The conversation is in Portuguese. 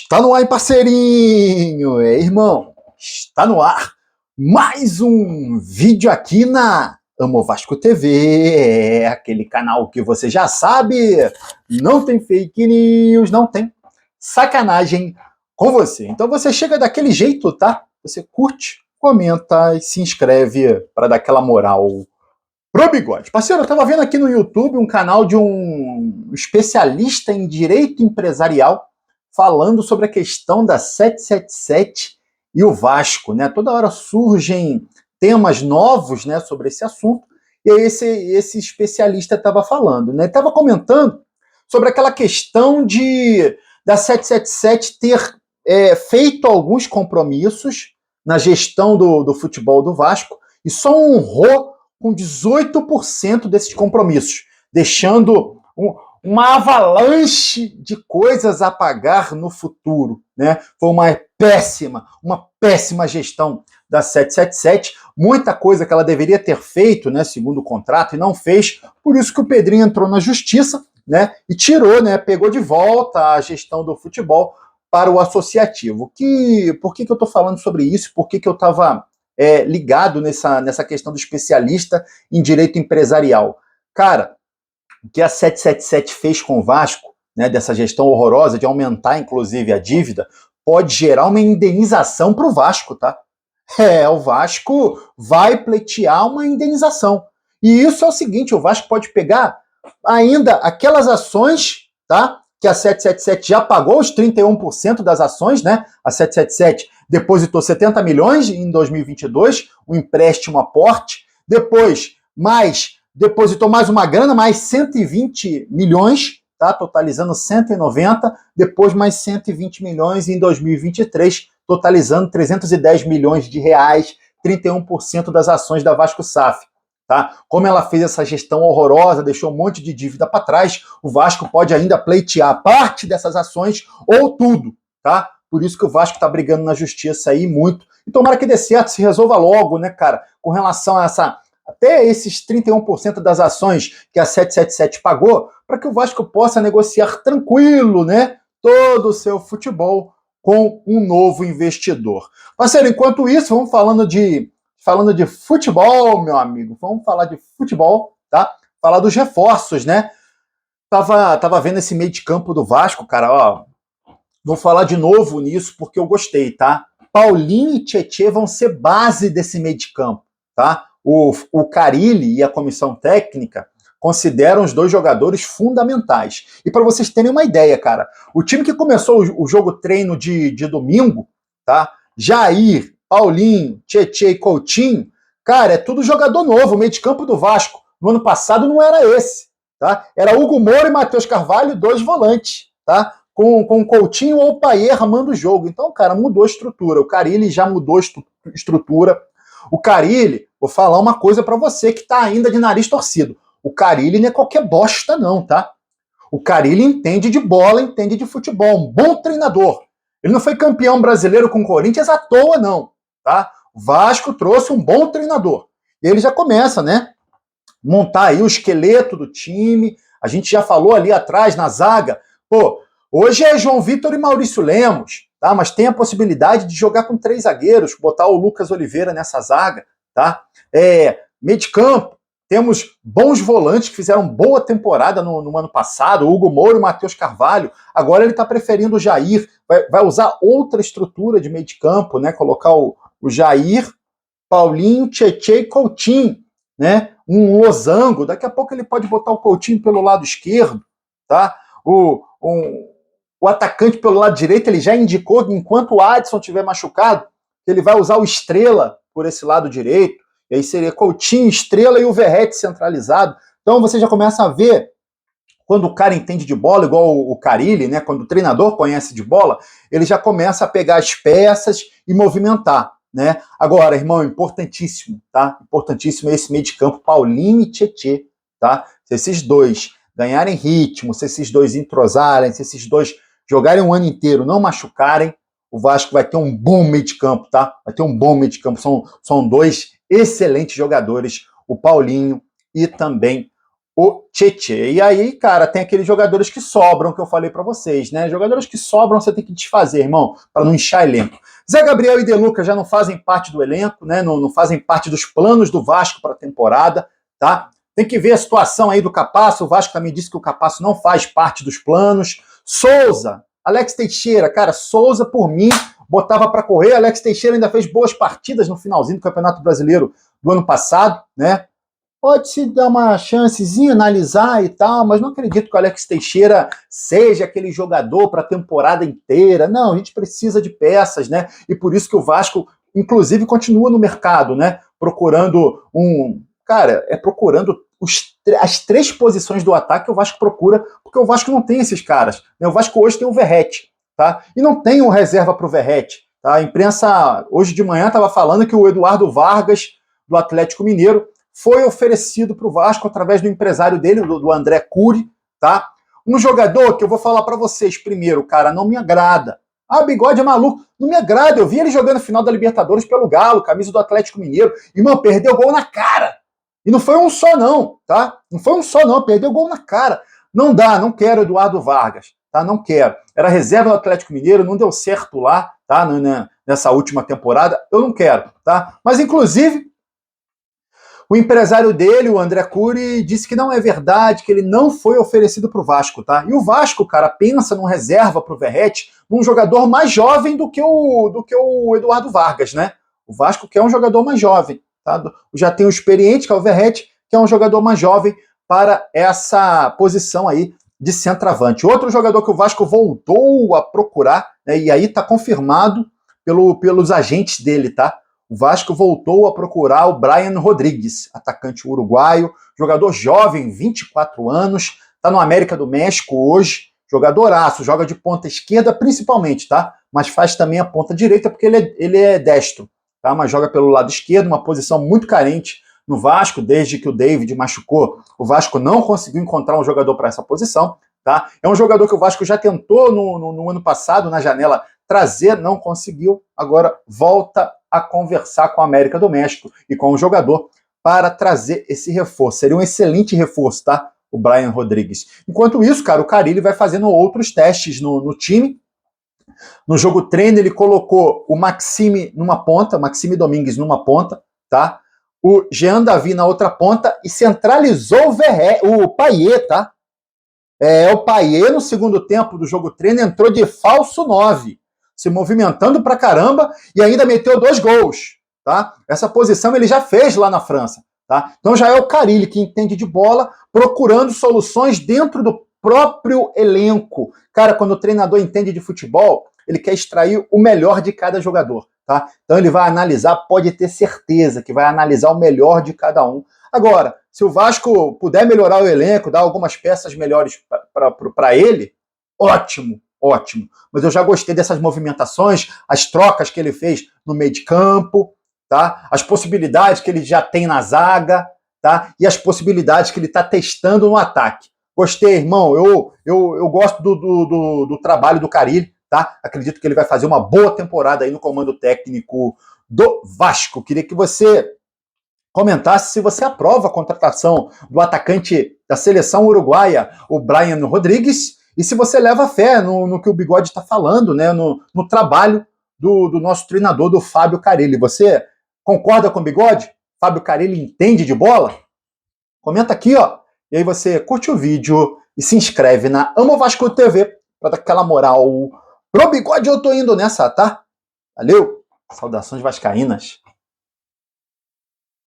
Está no ar, hein, parceirinho? Irmão, está no ar mais um vídeo aqui na Amo Vasco TV, aquele canal que você já sabe, não tem fake news, não tem sacanagem com você. Então você chega daquele jeito, tá? Você curte, comenta e se inscreve para dar aquela moral pro bigode. Parceiro, eu tava vendo aqui no YouTube um canal de um especialista em direito empresarial falando sobre a questão da 777 e o Vasco, né? Toda hora surgem temas novos, né, sobre esse assunto, e aí esse especialista estava falando, né? Estava comentando sobre aquela questão da 777 ter feito alguns compromissos na gestão do futebol do Vasco e só honrou com 18% desses compromissos, deixando uma avalanche de coisas a pagar no futuro, né? Foi uma péssima gestão da 777, muita coisa que ela deveria ter feito, né, segundo o contrato, e não fez, por isso que o Pedrinho entrou na justiça, né, e tirou, né, pegou de volta a gestão do futebol para o associativo. Por que eu estou falando sobre isso? Por que eu estava ligado nessa questão do especialista em direito empresarial? Cara, o que a 777 fez com o Vasco, né, dessa gestão horrorosa de aumentar, inclusive, a dívida, pode gerar uma indenização para o Vasco, tá? O Vasco vai pleitear uma indenização. E isso é o seguinte, o Vasco pode pegar ainda aquelas ações, tá, que a 777 já pagou, os 31% das ações, né? A 777 depositou 70 milhões em 2022, um empréstimo aporte, depois depositou mais uma grana, mais 120 milhões, tá? Totalizando 190, depois mais 120 milhões em 2023, totalizando 310 milhões de reais, 31% das ações da Vasco SAF. Tá? Como ela fez essa gestão horrorosa, deixou um monte de dívida para trás, o Vasco pode ainda pleitear parte dessas ações ou tudo, tá? Por isso que o Vasco está brigando na justiça aí muito. E tomara que dê certo, se resolva logo, né, cara? Com relação a até esses 31% das ações que a 777 pagou, para que o Vasco possa negociar tranquilo, né, todo o seu futebol com um novo investidor. Parceiro, enquanto isso, vamos falando de futebol, meu amigo. Vamos falar de futebol, tá? Falar dos reforços, né? Tava vendo esse meio de campo do Vasco, cara, ó. Vou falar de novo nisso porque eu gostei, tá? Paulinho e Tietê vão ser base desse meio de campo, tá? O Carille e a comissão técnica consideram os dois jogadores fundamentais. E para vocês terem uma ideia, cara, o time que começou o jogo treino de domingo, tá? Jair, Paulinho, Tietê e Coutinho, cara, é tudo jogador novo, o meio de campo do Vasco. No ano passado não era esse, tá? Era Hugo Moura e Matheus Carvalho, dois volantes, tá? Com Coutinho ou Payet armando o jogo. Então, cara, mudou a estrutura. O Carille já mudou a estrutura. O Carille, vou falar uma coisa para você que tá ainda de nariz torcido. O Carille não é qualquer bosta não, tá? O Carille entende de bola, entende de futebol, um bom treinador. Ele não foi campeão brasileiro com o Corinthians à toa, não. Tá? O Vasco trouxe um bom treinador. E ele já começa, né? Montar aí o esqueleto do time. A gente já falou ali atrás na zaga. Pô, hoje é João Vitor e Maurício Lemos, tá? Mas tem a possibilidade de jogar com 3 zagueiros, botar o Lucas Oliveira nessa zaga, tá? Meio de campo. Temos bons volantes que fizeram boa temporada no ano passado, o Hugo Moura e o Matheus Carvalho. Agora ele está preferindo o Jair, vai usar outra estrutura de meio de campo, né? Colocar o Jair, Paulinho, Tietê e Coutinho, né? Um losango. Daqui a pouco ele pode botar o Coutinho pelo lado esquerdo, tá? O atacante pelo lado direito, ele já indicou que enquanto o Adson estiver machucado, ele vai usar o Estrela por esse lado direito. E aí seria Coutinho, Estrela e o Verratti centralizado. Então você já começa a ver, quando o cara entende de bola, igual o Carille, né? Quando o treinador conhece de bola, ele já começa a pegar as peças e movimentar, né? Agora, irmão, importantíssimo, tá? Importantíssimo esse meio de campo, Paulinho e Tietê, tá? Se esses dois ganharem ritmo, se esses dois entrosarem, se esses dois jogarem um ano inteiro, não machucarem, o Vasco vai ter um bom meio de campo, tá? Vai ter um bom meio de campo. São dois excelentes jogadores, o Paulinho e também o Tchê. E aí, cara, tem aqueles jogadores que sobram, que eu falei pra vocês, né? Jogadores que sobram você tem que desfazer, irmão, pra não inchar elenco. Zé Gabriel e De Luca já não fazem parte do elenco, né? Não fazem parte dos planos do Vasco para a temporada, tá? Tem que ver a situação aí do Capasso. O Vasco também disse que o Capasso não faz parte dos planos. Souza, Alex Teixeira, cara, Souza por mim botava para correr. Alex Teixeira ainda fez boas partidas no finalzinho do Campeonato Brasileiro do ano passado, né? Pode-se dar uma chancezinha, analisar e tal, mas não acredito que o Alex Teixeira seja aquele jogador para a temporada inteira. Não, a gente precisa de peças, né? E por isso que o Vasco, inclusive, continua no mercado, né? Procurando procurando as 3 posições do ataque que o Vasco procura, porque o Vasco não tem esses caras, né? O Vasco hoje tem o Verratti, tá? E não tem um reserva para o Verratti, tá? A imprensa, hoje de manhã, estava falando que o Eduardo Vargas, do Atlético Mineiro, foi oferecido para o Vasco através do empresário dele, do André Cury, tá? Um jogador que eu vou falar para vocês primeiro, cara, não me agrada. Ah, Bigode é maluco. Não me agrada. Eu vi ele jogando final da Libertadores pelo Galo, camisa do Atlético Mineiro. E, mano, perdeu gol na cara. E não foi um só, não, tá? Não foi um só, não. Perdeu gol na cara. Não dá, não quero Eduardo Vargas, tá? Não quero. Era reserva do Atlético Mineiro, não deu certo lá, tá? Nessa última temporada. Eu não quero, tá? Mas, inclusive, o empresário dele, o André Cury, disse que não é verdade, que ele não foi oferecido para o Vasco, tá? E o Vasco, cara, pensa num reserva para o Verratti, num jogador mais jovem do que o Eduardo Vargas, né? O Vasco quer um jogador mais jovem, tá? Já tem o experiente, que é o Verratti, que é um jogador mais jovem para essa posição aí de centroavante. Outro jogador que o Vasco voltou a procurar, né, e aí tá confirmado pelos agentes dele, tá? O Vasco voltou a procurar o Brian Rodrigues, atacante uruguaio, jogador jovem, 24 anos, está no América do México hoje, jogadoraço, joga de ponta esquerda principalmente, tá? Mas faz também a ponta direita porque ele é destro, tá? Mas joga pelo lado esquerdo, uma posição muito carente no Vasco, desde que o David machucou, o Vasco não conseguiu encontrar um jogador para essa posição, tá? É um jogador que o Vasco já tentou no ano passado, na janela, trazer, não conseguiu, agora volta a conversar com a América do México e com o jogador para trazer esse reforço. Seria um excelente reforço, tá? O Brian Rodrigues. Enquanto isso, cara, o Carille vai fazendo outros testes no time. No jogo treino, ele colocou o Maxime numa ponta, Maxime Domingues numa ponta, tá? O Jean Davi na outra ponta e centralizou o Payet, tá? O Payet, no segundo tempo do jogo treino, entrou de falso 9, se movimentando pra caramba e ainda meteu 2 gols, tá? Essa posição ele já fez lá na França, tá? Então já é o Carille que entende de bola, procurando soluções dentro do próprio elenco. Cara, quando o treinador entende de futebol, ele quer extrair o melhor de cada jogador, tá? Então ele vai analisar, pode ter certeza que vai analisar o melhor de cada um. Agora, se o Vasco puder melhorar o elenco, dar algumas peças melhores para ele, ótimo, ótimo. Mas eu já gostei dessas movimentações, as trocas que ele fez no meio de campo, tá? As possibilidades que ele já tem na zaga, tá? E as possibilidades que ele está testando no ataque. Gostei, irmão. Eu gosto do trabalho do Carille, tá? Acredito que ele vai fazer uma boa temporada aí no comando técnico do Vasco. Queria que você comentasse se você aprova a contratação do atacante da seleção uruguaia, o Brian Rodrigues, e se você leva fé no que o Bigode está falando, né, no trabalho do nosso treinador, do Fábio Carille. Você concorda com o Bigode? Fábio Carille entende de bola? Comenta aqui, ó. E aí você curte o vídeo e se inscreve na Amo Vasco TV para dar aquela moral pro Bigode. Eu tô indo nessa, tá? Valeu! Saudações vascaínas.